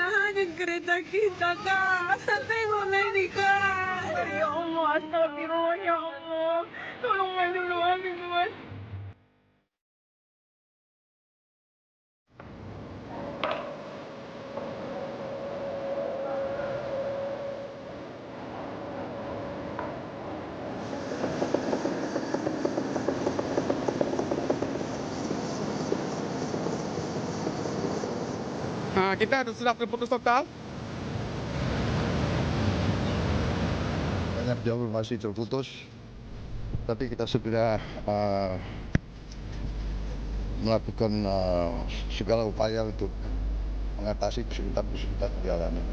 Tahanin kereta kita, Kak. Tengoklah ini, Kak. Ya Allah, astagfirullah, ya Allah. Tolonglah dulu kami, Tuhan. Nah, kita sudah terputus total. Banyak jalur masih terputus, tapi kita sudah melakukan segala upaya untuk mengatasi kesulitan-kesulitan perjalanan.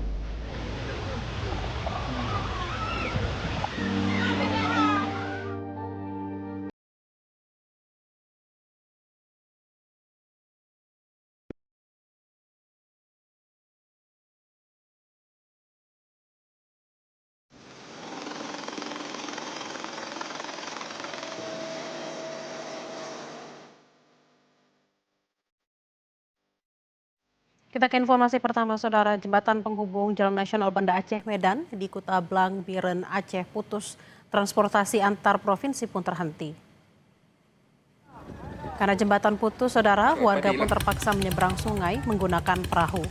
Kita ke informasi pertama, Saudara. Jembatan penghubung Jalan Nasional Banda Aceh Medan di Kuta Blang, Biren, Aceh putus. Transportasi antar provinsi pun terhenti. Karena jembatan putus, Saudara, warga pun terpaksa menyeberang sungai menggunakan perahu.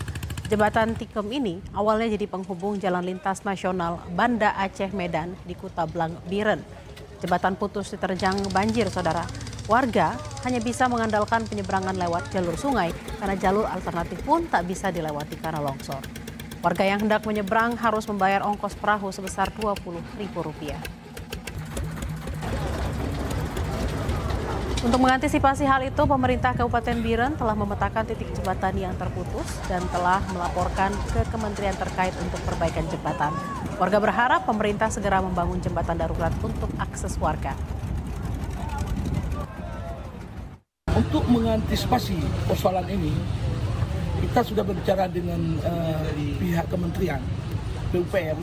Jembatan Tikem ini awalnya jadi penghubung jalan lintas nasional Banda Aceh Medan di Kuta Blang, Biren. Jembatan putus diterjang banjir, Saudara. Warga hanya bisa mengandalkan penyeberangan lewat jalur sungai karena jalur alternatif pun tak bisa dilewati karena longsor. Warga yang hendak menyeberang harus membayar ongkos perahu sebesar Rp20.000. Untuk mengantisipasi hal itu, pemerintah Kabupaten Biren telah memetakan titik jembatan yang terputus dan telah melaporkan ke kementerian terkait untuk perbaikan jembatan. Warga berharap pemerintah segera membangun jembatan darurat untuk akses warga. Untuk mengantisipasi persoalan ini, kita sudah berbicara dengan pihak kementerian PUPR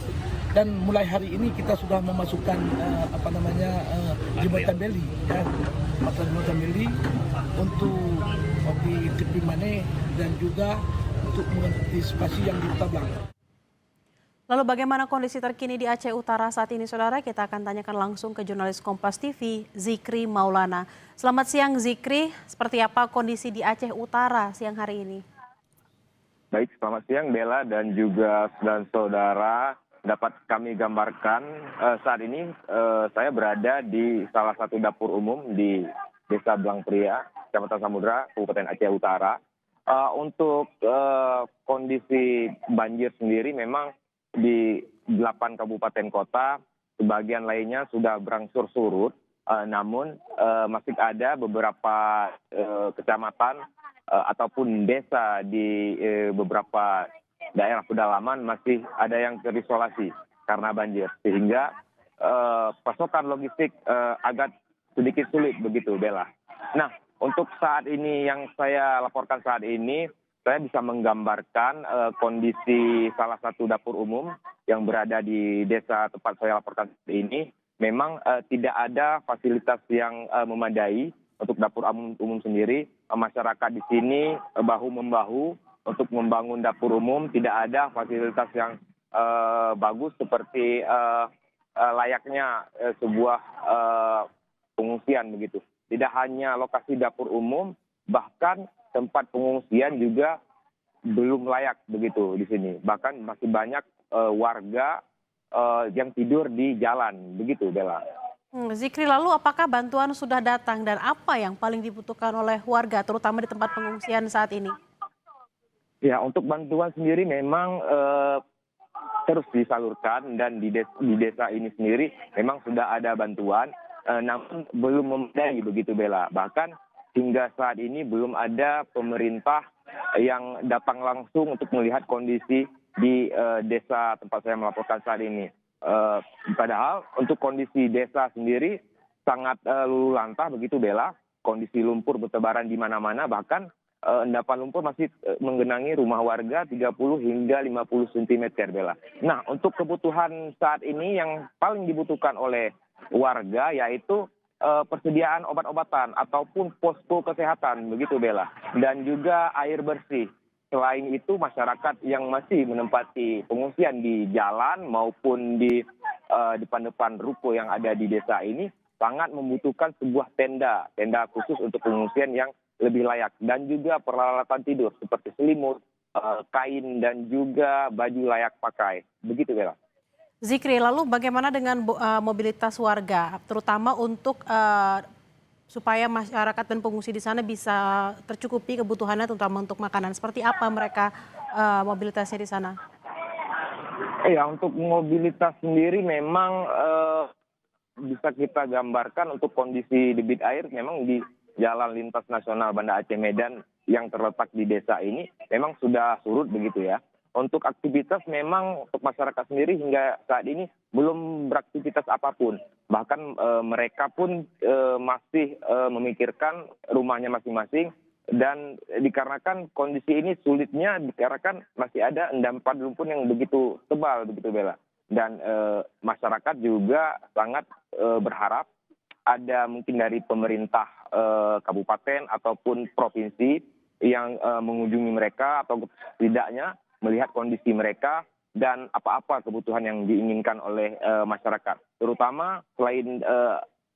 dan mulai hari ini kita sudah memasukkan jembatan beli, ya, jembatan beli untuk di tepi Mane dan juga untuk mengantisipasi yang di Kuta Blang. Lalu bagaimana kondisi terkini di Aceh Utara saat ini, Saudara? Kita akan tanyakan langsung ke jurnalis Kompas TV, Zikri Maulana. Selamat siang, Zikri. Seperti apa kondisi di Aceh Utara siang hari ini? Baik, selamat siang Bella dan juga saudara. Dapat kami gambarkan saat ini saya berada di salah satu dapur umum di Desa Blang Pria, Kecamatan Samudra, Kabupaten Aceh Utara. Untuk kondisi banjir sendiri memang di 8 kabupaten kota, sebagian lainnya sudah berangsur surut, namun masih ada beberapa kecamatan ataupun desa di beberapa daerah pedalaman masih ada yang terisolasi karena banjir, sehingga pasokan logistik agak sedikit sulit begitu, Bella. Nah, untuk saat ini yang saya laporkan saat ini, saya bisa menggambarkan kondisi salah satu dapur umum yang berada di desa tempat saya laporkan ini. Memang tidak ada fasilitas yang memadai untuk dapur umum sendiri. Masyarakat di sini bahu-membahu untuk membangun dapur umum. Tidak ada fasilitas yang bagus seperti layaknya sebuah pengungsian begitu. Tidak hanya lokasi dapur umum, bahkan tempat pengungsian juga belum layak begitu di sini. Bahkan masih banyak warga yang tidur di jalan begitu, Bella. Zikri, lalu apakah bantuan sudah datang dan apa yang paling dibutuhkan oleh warga terutama di tempat pengungsian saat ini? Ya, untuk bantuan sendiri memang terus disalurkan dan di desa ini sendiri memang sudah ada bantuan, namun belum memadai begitu, Bella. Bahkan hingga saat ini belum ada pemerintah yang datang langsung untuk melihat kondisi di desa tempat saya melaporkan saat ini. Padahal untuk kondisi desa sendiri sangat luluh lantah begitu, Bella. Kondisi lumpur bertebaran di mana-mana, bahkan endapan lumpur masih menggenangi rumah warga 30 hingga 50 cm, Bella. Nah, untuk kebutuhan saat ini yang paling dibutuhkan oleh warga yaitu persediaan obat-obatan ataupun posko kesehatan begitu, Bella. dan juga air bersih. Selain itu, masyarakat yang masih menempati pengungsian di jalan maupun di depan-depan ruko yang ada di desa ini sangat membutuhkan sebuah tenda khusus untuk pengungsian yang lebih layak, dan juga peralatan tidur seperti selimut, kain, dan juga baju layak pakai. Begitu, Bella. Zikri, lalu bagaimana dengan mobilitas warga, terutama untuk supaya masyarakat dan pengungsi di sana bisa tercukupi kebutuhannya, terutama untuk makanan. Seperti apa mereka mobilitasnya di sana? Ya, untuk mobilitas sendiri memang bisa kita gambarkan untuk kondisi debit air memang di Jalan Lintas Nasional Banda Aceh Medan yang terletak di desa ini memang sudah surut begitu ya. Untuk aktivitas memang untuk masyarakat sendiri hingga saat ini belum beraktivitas apapun. Bahkan mereka pun masih memikirkan rumahnya masing-masing, dan dikarenakan kondisi ini sulitnya dikarenakan masih ada endapan lumpur yang begitu tebal begitu, Bella. Dan masyarakat juga sangat berharap ada mungkin dari pemerintah kabupaten ataupun provinsi yang mengunjungi mereka atau setidaknya melihat kondisi mereka dan apa-apa kebutuhan yang diinginkan oleh masyarakat. Terutama selain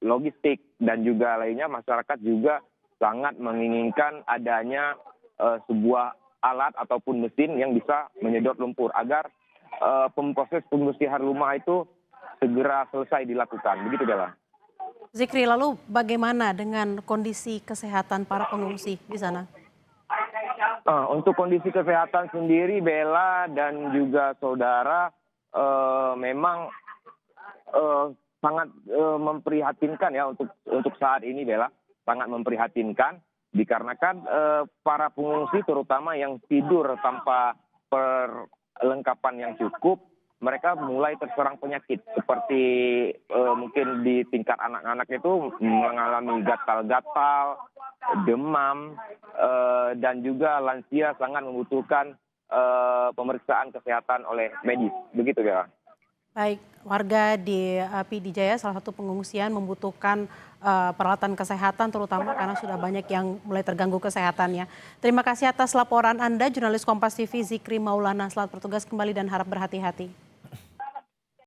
logistik dan juga lainnya, masyarakat juga sangat menginginkan adanya sebuah alat ataupun mesin yang bisa menyedot lumpur agar proses pembersihan rumah itu segera selesai dilakukan. Begitu, Bella. Zikri, lalu bagaimana dengan kondisi kesehatan para pengungsi di sana? Untuk kondisi kesehatan sendiri, Bella dan juga saudara, memang sangat memprihatinkan ya untuk saat ini, Bella, sangat memprihatinkan dikarenakan para pengungsi terutama yang tidur tanpa perlengkapan yang cukup, mereka mulai terserang penyakit seperti mungkin di tingkat anak-anak itu mengalami gatal-gatal, demam, dan juga lansia sangat membutuhkan pemeriksaan kesehatan oleh medis. Begitu, Bella. Baik, warga di PD Jaya, salah satu pengungsian, membutuhkan peralatan kesehatan terutama karena sudah banyak yang mulai terganggu kesehatannya. Terima kasih atas laporan Anda, jurnalis Kompas TV Zikri Maulana. Selamat bertugas kembali dan harap berhati-hati.